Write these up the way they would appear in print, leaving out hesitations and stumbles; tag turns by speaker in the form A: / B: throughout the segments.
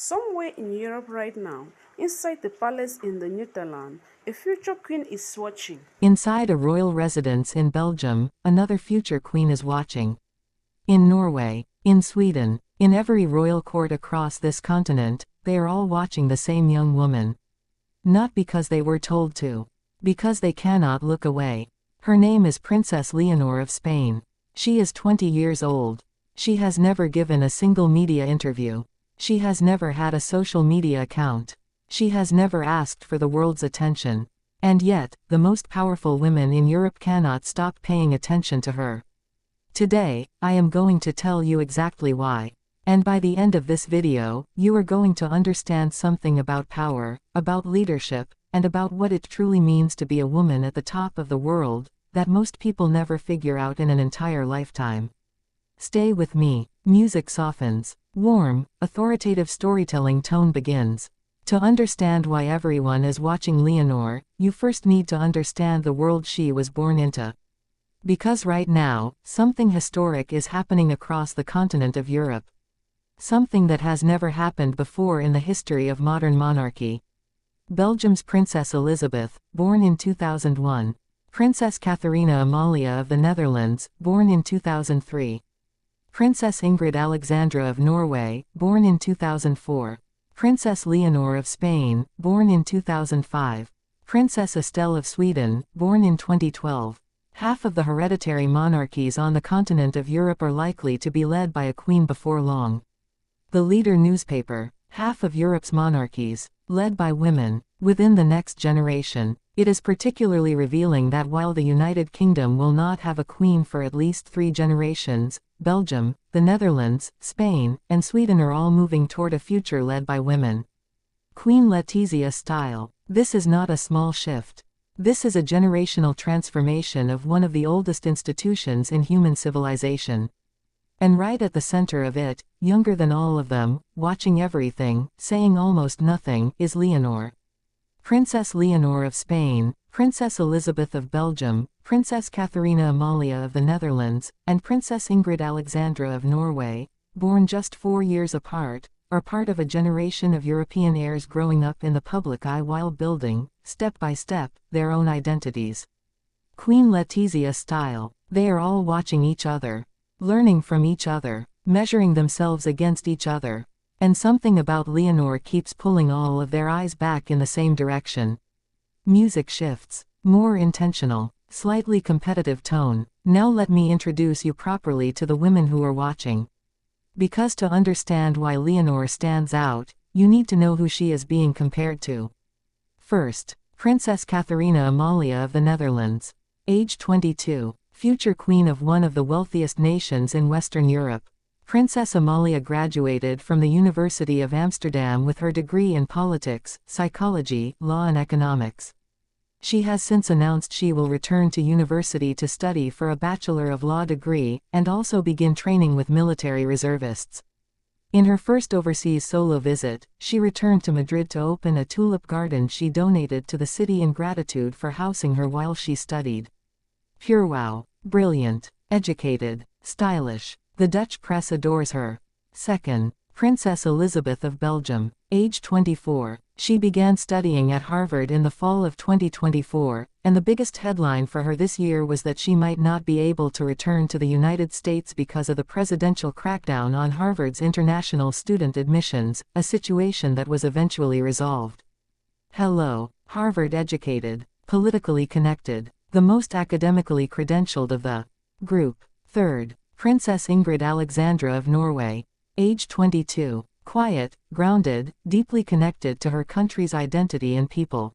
A: Somewhere in Europe right now, inside the palace in the Netherlands, a future queen is watching.
B: Inside a royal residence in Belgium, another future queen is watching. In Norway, in Sweden, in every royal court across this continent, they are all watching the same young woman. Not because they were told to. Because they cannot look away. Her name is Princess Leonor of Spain. She is 20 years old. She has never given a single media interview. She has never had a social media account. She has never asked for the world's attention. And yet, the most powerful women in Europe cannot stop paying attention to her. Today, I am going to tell you exactly why. And by the end of this video, you are going to understand something about power, about leadership, and about what it truly means to be a woman at the top of the world, that most people never figure out in an entire lifetime. Stay with me. Music softens. Warm, authoritative storytelling tone begins. To understand why everyone is watching Leonor, you first need to understand the world she was born into. Because right now, something historic is happening across the continent of Europe. Something that has never happened before in the history of modern monarchy. Belgium's Princess Elizabeth, born in 2001. Princess Catharina Amalia of the Netherlands, born in 2003. Princess Ingrid Alexandra of Norway, born in 2004. Princess Leonor of Spain, born in 2005. Princess Estelle of Sweden, born in 2012. Half of the hereditary monarchies on the continent of Europe are likely to be led by a queen before long. The Leader newspaper, half of Europe's monarchies, led by women, within the next generation. It is particularly revealing that while the United Kingdom will not have a queen for at least 3 generations, Belgium, the Netherlands, Spain, and Sweden are all moving toward a future led by women. Queen Letizia style. This is not a small shift. This is a generational transformation of one of the oldest institutions in human civilization. And right at the center of it, younger than all of them, watching everything, saying almost nothing, is Leonor. Princess Leonor of Spain, Princess Elizabeth of Belgium, Princess Catharina Amalia of the Netherlands, and Princess Ingrid Alexandra of Norway, born just 4 years apart, are part of a generation of European heirs growing up in the public eye while building, step by step, their own identities. Queen Letizia style. They are all watching each other, learning from each other, measuring themselves against each other. And something about Leonor keeps pulling all of their eyes back in the same direction. Music shifts. More intentional, slightly competitive tone. Now let me introduce you properly to the women who are watching. Because to understand why Leonor stands out, you need to know who she is being compared to. First, Princess Catharina Amalia of the Netherlands. Age 22. Future queen of one of the wealthiest nations in Western Europe. Princess Amalia graduated from the University of Amsterdam with her degree in politics, psychology, law and economics. She has since announced she will return to university to study for a Bachelor of Law degree, and also begin training with military reservists. In her first overseas solo visit, she returned to Madrid to open a tulip garden she donated to the city in gratitude for housing her while she studied. Pure wow. Brilliant. Educated. Stylish. The Dutch press adores her. Second, Princess Elizabeth of Belgium. Age 24. She began studying at Harvard in the fall of 2024, and the biggest headline for her this year was that she might not be able to return to the United States because of the presidential crackdown on Harvard's international student admissions, a situation that was eventually resolved. Hello. Harvard educated. Politically connected. The most academically credentialed of the group. Third, Princess Ingrid Alexandra of Norway. Age 22. Quiet, grounded, deeply connected to her country's identity and people.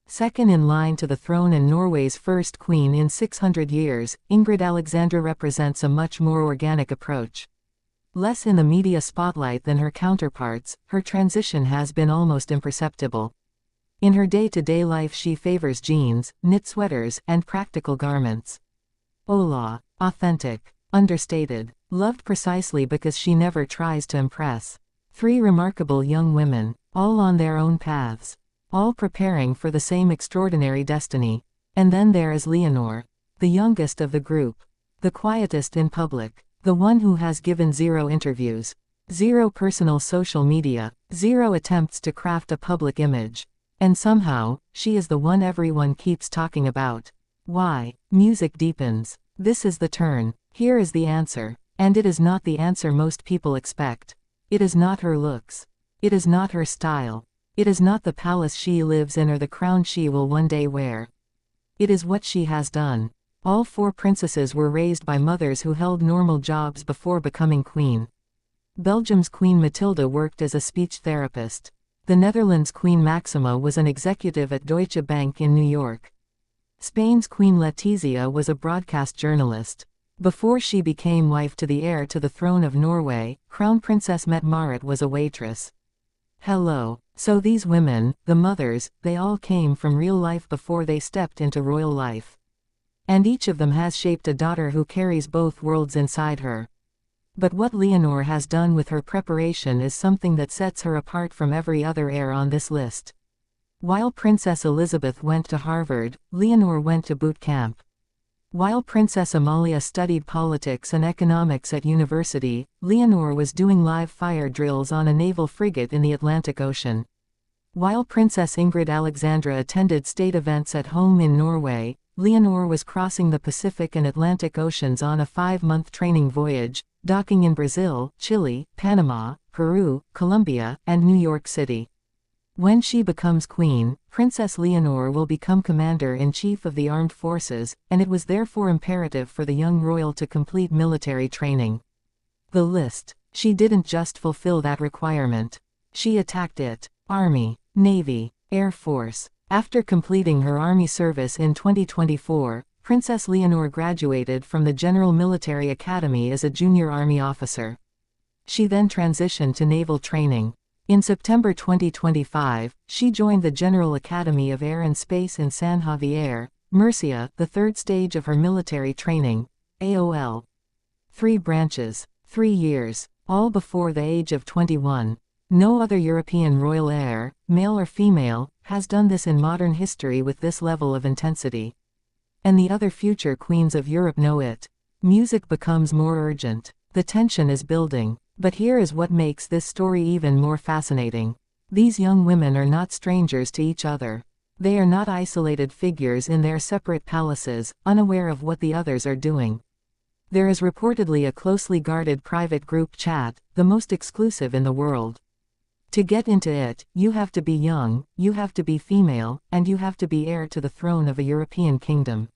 B: Second in line to the throne and Norway's first queen in 600 years, Ingrid Alexandra represents a much more organic approach. Less in the media spotlight than her counterparts, her transition has been almost imperceptible. In her day-to-day life she favors jeans, knit sweaters, and practical garments. Hola. Authentic. Understated. Loved precisely because she never tries to impress. 3 remarkable young women, all on their own paths. All preparing for the same extraordinary destiny. And then there is Leonor. The youngest of the group. The quietest in public. The one who has given 0 interviews. 0 personal social media. Zero attempts to craft a public image. And somehow, she is the one everyone keeps talking about. Why? Music deepens. This is the turn. Here is the answer. And it is not the answer most people expect. It is not her looks. It is not her style. It is not the palace she lives in or the crown she will one day wear. It is what she has done. All four princesses were raised by mothers who held normal jobs before becoming queen. Belgium's Queen Mathilde worked as a speech therapist. The Netherlands' Queen Maxima was an executive at Deutsche Bank in New York. Spain's Queen Letizia was a broadcast journalist. Before she became wife to the heir to the throne of Norway, Crown Princess Mette-Marit was a waitress. Hello. So these women, the mothers, they all came from real life before they stepped into royal life. And each of them has shaped a daughter who carries both worlds inside her. But what Leonor has done with her preparation is something that sets her apart from every other heir on this list. While Princess Elizabeth went to Harvard, Leonor went to boot camp. While Princess Amalia studied politics and economics at university, Leonor was doing live fire drills on a naval frigate in the Atlantic Ocean. While Princess Ingrid Alexandra attended state events at home in Norway, Leonor was crossing the Pacific and Atlantic Oceans on a 5-month training voyage, docking in Brazil, Chile, Panama, Peru, Colombia, and New York City. When she becomes queen, Princess Leonor will become commander-in-chief of the armed forces, and it was therefore imperative for the young royal to complete military training. The list. She didn't just fulfill that requirement. She attacked it. Army, Navy, Air Force. After completing her army service in 2024, Princess Leonor graduated from the General Military Academy as a junior army officer. She then transitioned to naval training. In September 2025, she joined the General Academy of Air and Space in San Javier, Murcia, the third stage of her military training, AOL. 3 branches, 3 years, all before the age of 21. No other European royal heir, male or female, has done this in modern history with this level of intensity. And the other future queens of Europe know it. Music becomes more urgent. The tension is building. But here is what makes this story even more fascinating. These young women are not strangers to each other. They are not isolated figures in their separate palaces, unaware of what the others are doing. There is reportedly a closely guarded private group chat, the most exclusive in the world. To get into it, you have to be young, you have to be female, and you have to be heir to the throne of a European kingdom.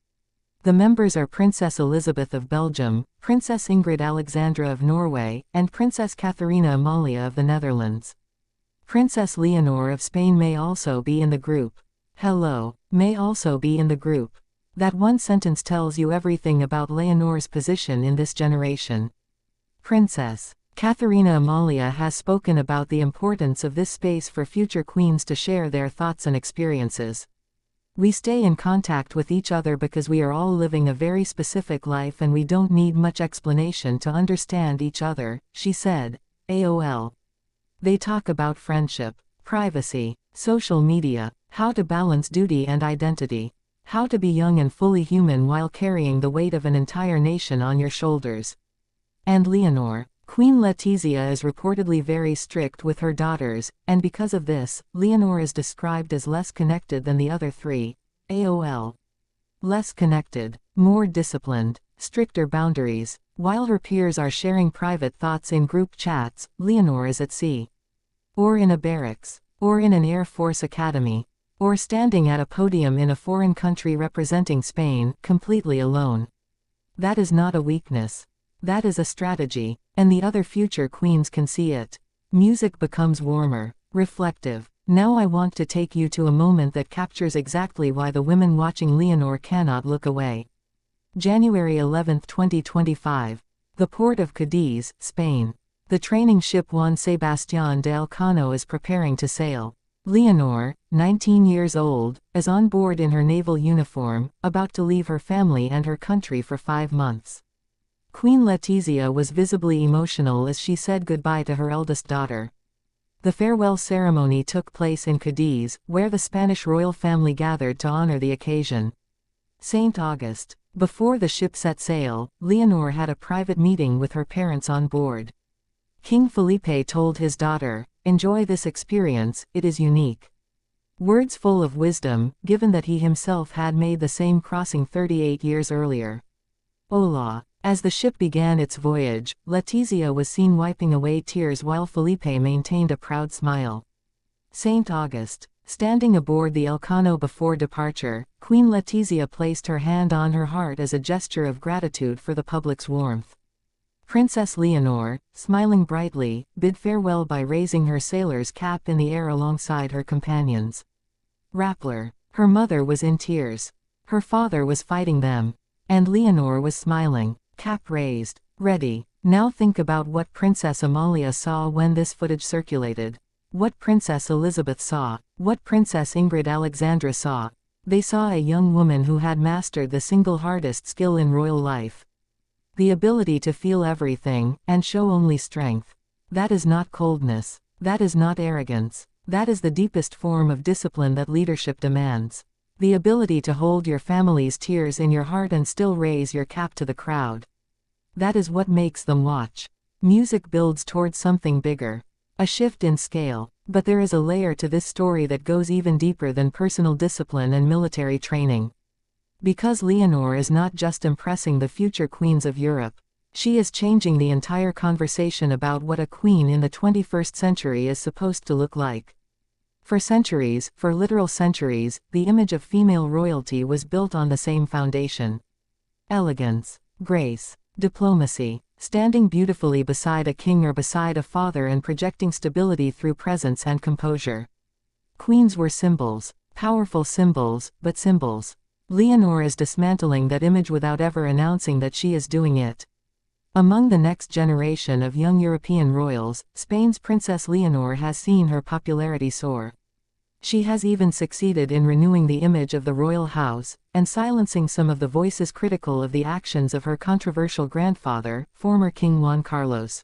B: The members are Princess Elizabeth of Belgium, Princess Ingrid Alexandra of Norway, and Princess Katharina Amalia of the Netherlands. Princess Leonor of Spain may also be in the group. Hello, may also be in the group. That one sentence tells you everything about Leonor's position in this generation. Princess Katharina Amalia has spoken about the importance of this space for future queens to share their thoughts and experiences. We stay in contact with each other because we are all living a very specific life and we don't need much explanation to understand each other, she said. AOL. They talk about friendship, privacy, social media, how to balance duty and identity, how to be young and fully human while carrying the weight of an entire nation on your shoulders. And Leonor, Queen Letizia is reportedly very strict with her daughters, and because of this, Leonor is described as less connected than the other 3. AOL. Less connected, more disciplined, stricter boundaries. While her peers are sharing private thoughts in group chats, Leonor is at sea. Or in a barracks. Or in an Air Force academy. Or standing at a podium in a foreign country representing Spain, completely alone. That is not a weakness. That is a strategy, and the other future queens can see it. Music becomes warmer, reflective. Now I want to take you to a moment that captures exactly why the women watching Leonor cannot look away. January 11, 2025. The port of Cadiz, Spain. The training ship Juan Sebastián de Elcano is preparing to sail. Leonor, 19 years old, is on board in her naval uniform, about to leave her family and her country for 5 months. Queen Letizia was visibly emotional as she said goodbye to her eldest daughter. The farewell ceremony took place in Cadiz, where the Spanish royal family gathered to honor the occasion. St. August. Before the ship set sail, Leonor had a private meeting with her parents on board. King Felipe told his daughter, enjoy this experience, it is unique. Words full of wisdom, given that he himself had made the same crossing 38 years earlier. Hola. As the ship began its voyage, Letizia was seen wiping away tears while Felipe maintained a proud smile. St. August. Standing aboard the Elcano before departure, Queen Letizia placed her hand on her heart as a gesture of gratitude for the public's warmth. Princess Leonor, smiling brightly, bid farewell by raising her sailor's cap in the air alongside her companions. Rappler. Her mother was in tears. Her father was fighting them. And Leonor was smiling, cap raised, ready. Now think about what Princess Amalia saw when this footage circulated. What Princess Elizabeth saw, what Princess Ingrid Alexandra saw. They saw a young woman who had mastered the single hardest skill in royal life. The ability to feel everything, and show only strength. That is not coldness. That is not arrogance. That is the deepest form of discipline that leadership demands. The ability to hold your family's tears in your heart and still raise your cap to the crowd. That is what makes them watch. Music builds towards something bigger. A shift in scale, but there is a layer to this story that goes even deeper than personal discipline and military training. Because Leonor is not just impressing the future queens of Europe, she is changing the entire conversation about what a queen in the 21st century is supposed to look like. For centuries, for literal centuries, the image of female royalty was built on the same foundation. Elegance, grace, diplomacy. Standing beautifully beside a king or beside a father and projecting stability through presence and composure. Queens were symbols, powerful symbols, but symbols. Leonor is dismantling that image without ever announcing that she is doing it. Among the next generation of young European royals, Spain's Princess Leonor has seen her popularity soar. She has even succeeded in renewing the image of the royal house, and silencing some of the voices critical of the actions of her controversial grandfather, former King Juan Carlos.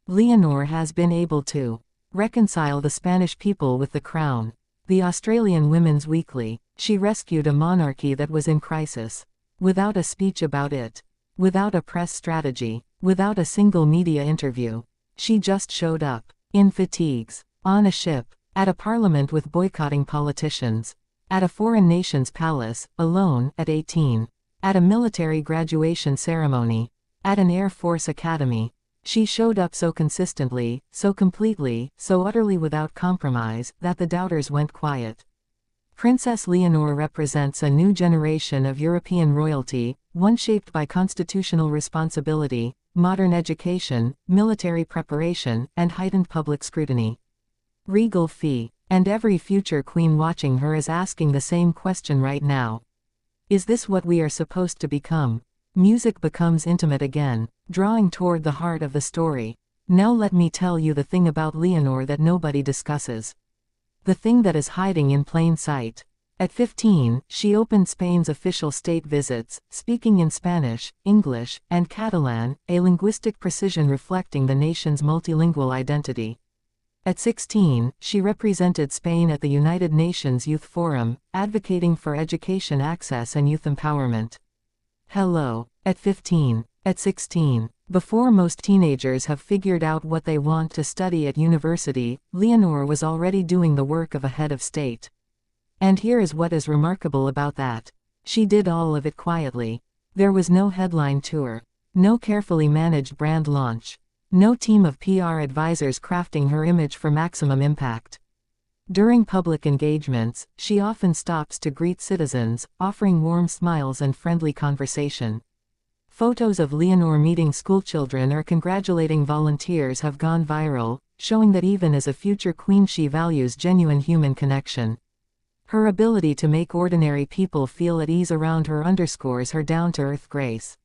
B: Leonor has been able to reconcile the Spanish people with the crown. The Australian Women's Weekly. She rescued a monarchy that was in crisis. Without a speech about it. Without a press strategy. Without a single media interview. She just showed up. In fatigues. On a ship. At a parliament with boycotting politicians. At a foreign nation's palace, alone, at 18. At a military graduation ceremony. At an Air Force academy. She showed up so consistently, so completely, so utterly without compromise, that the doubters went quiet. Princess Leonor represents a new generation of European royalty, one shaped by constitutional responsibility, modern education, military preparation, and heightened public scrutiny. Regal fee. And every future queen watching her is asking the same question right now. Is this what we are supposed to become? Music becomes intimate again, drawing toward the heart of the story. Now let me tell you the thing about Leonor that nobody discusses. The thing that is hiding in plain sight. At 15, she opened Spain's official state visits, speaking in Spanish, English, and Catalan, a linguistic precision reflecting the nation's multilingual identity. At 16, she represented Spain at the United Nations Youth Forum, advocating for education access and youth empowerment. Hello. At 15. At 16. Before most teenagers have figured out what they want to study at university, Leonor was already doing the work of a head of state. And here is what is remarkable about that. She did all of it quietly. There was no headline tour. No carefully managed brand launch. No team of PR advisors crafting her image for maximum impact. During public engagements, she often stops to greet citizens, offering warm smiles and friendly conversation. Photos of Leonor meeting schoolchildren or congratulating volunteers have gone viral, showing that even as a future queen she values genuine human connection. Her ability to make ordinary people feel at ease around her underscores her down-to-earth grace.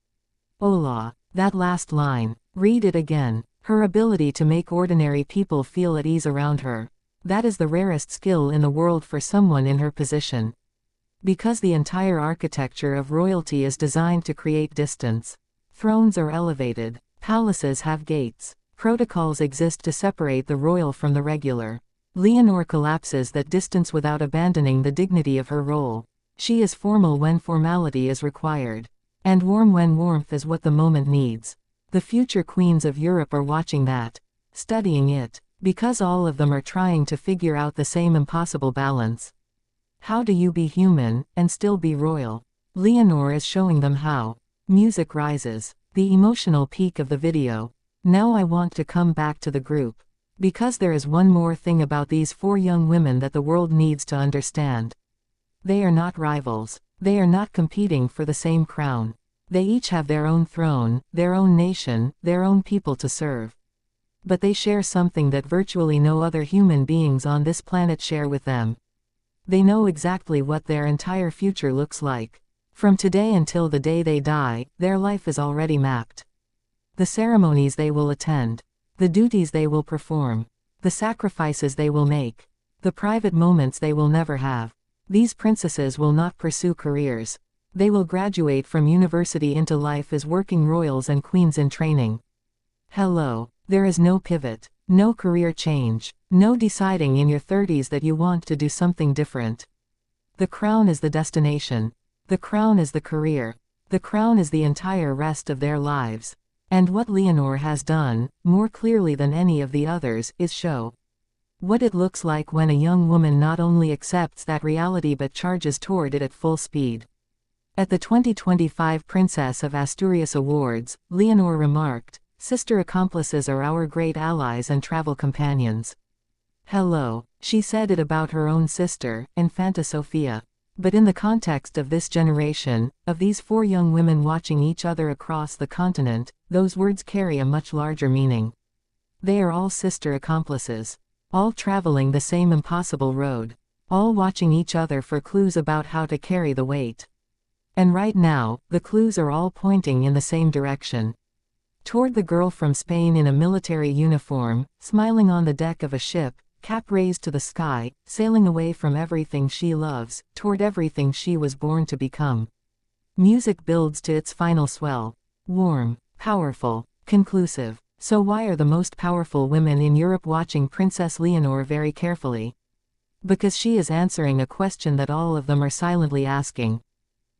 B: Hola. That last line. Read it again. Her ability to make ordinary people feel at ease around her. That is the rarest skill in the world for someone in her position. Because the entire architecture of royalty is designed to create distance. Thrones are elevated. Palaces have gates. Protocols exist to separate the royal from the regular. Leonor collapses that distance without abandoning the dignity of her role. She is formal when formality is required. And warm when warmth is what the moment needs. The future queens of Europe are watching that. Studying it. Because all of them are trying to figure out the same impossible balance. How do you be human, and still be royal? Leonor is showing them how. Music rises. The emotional peak of the video. Now I want to come back to the group. Because there is one more thing about these 4 young women that the world needs to understand. They are not rivals. They are not competing for the same crown. They each have their own throne, their own nation, their own people to serve. But they share something that virtually no other human beings on this planet share with them. They know exactly what their entire future looks like. From today until the day they die, their life is already mapped. The ceremonies they will attend. The duties they will perform. The sacrifices they will make. The private moments they will never have. These princesses will not pursue careers. They will graduate from university into life as working royals and queens in training. Hello. There is no pivot. No career change. No deciding in your 30s that you want to do something different. The crown is the destination. The crown is the career. The crown is the entire rest of their lives. And what Leonor has done, more clearly than any of the others, is show what it looks like when a young woman not only accepts that reality but charges toward it at full speed. At the 2025 Princess of Asturias Awards, Leonor remarked, "Sister accomplices are our great allies and travel companions." Hello. She said it about her own sister, Infanta Sofia. But in the context of this generation, of these 4 young women watching each other across the continent, those words carry a much larger meaning. They are all sister accomplices. All traveling the same impossible road. All watching each other for clues about how to carry the weight. And right now, the clues are all pointing in the same direction. Toward the girl from Spain in a military uniform, smiling on the deck of a ship, cap raised to the sky, sailing away from everything she loves, toward everything she was born to become. Music builds to its final swell. Warm, powerful, conclusive. So why are the most powerful women in Europe watching Princess Leonor very carefully? Because she is answering a question that all of them are silently asking.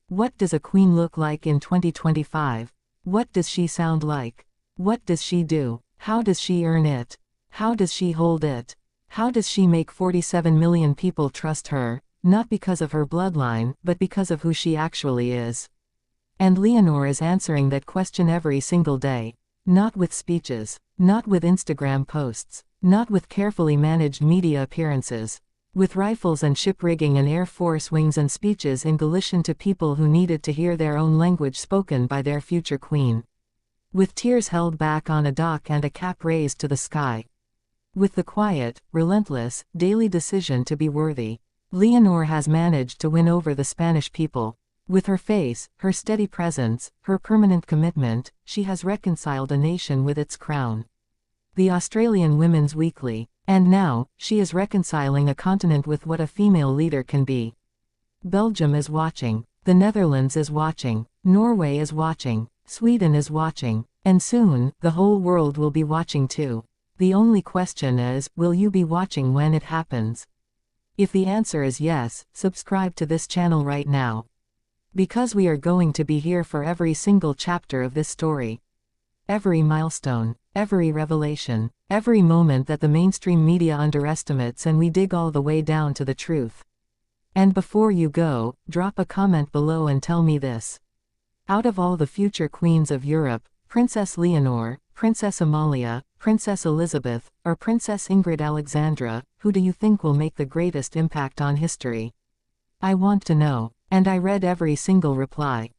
B: What does a queen look like in 2025? What does she sound like? What does she do? How does she earn it? How does she hold it? How does she make 47 million people trust her, not because of her bloodline, but because of who she actually is? And Leonor is answering that question every single day. Not with speeches, not with Instagram posts, not with carefully managed media appearances. With rifles and ship rigging and Air Force wings and speeches in Galician to people who needed to hear their own language spoken by their future queen. With tears held back on a dock and a cap raised to the sky. With the quiet, relentless, daily decision to be worthy. Leonor has managed to win over the Spanish people. With her face, her steady presence, her permanent commitment, she has reconciled a nation with its crown. The Australian Women's Weekly. And now, she is reconciling a continent with what a female leader can be. Belgium is watching. The Netherlands is watching. Norway is watching. Sweden is watching. And soon, the whole world will be watching too. The only question is, will you be watching when it happens? If the answer is yes, subscribe to this channel right now. Because we are going to be here for every single chapter of this story. Every milestone, every revelation, every moment that the mainstream media underestimates, and we dig all the way down to the truth. And before you go, drop a comment below and tell me this. Out of all the future queens of Europe, Princess Leonor, Princess Amalia, Princess Elizabeth, or Princess Ingrid Alexandra, who do you think will make the greatest impact on history? I want to know. And I read every single reply.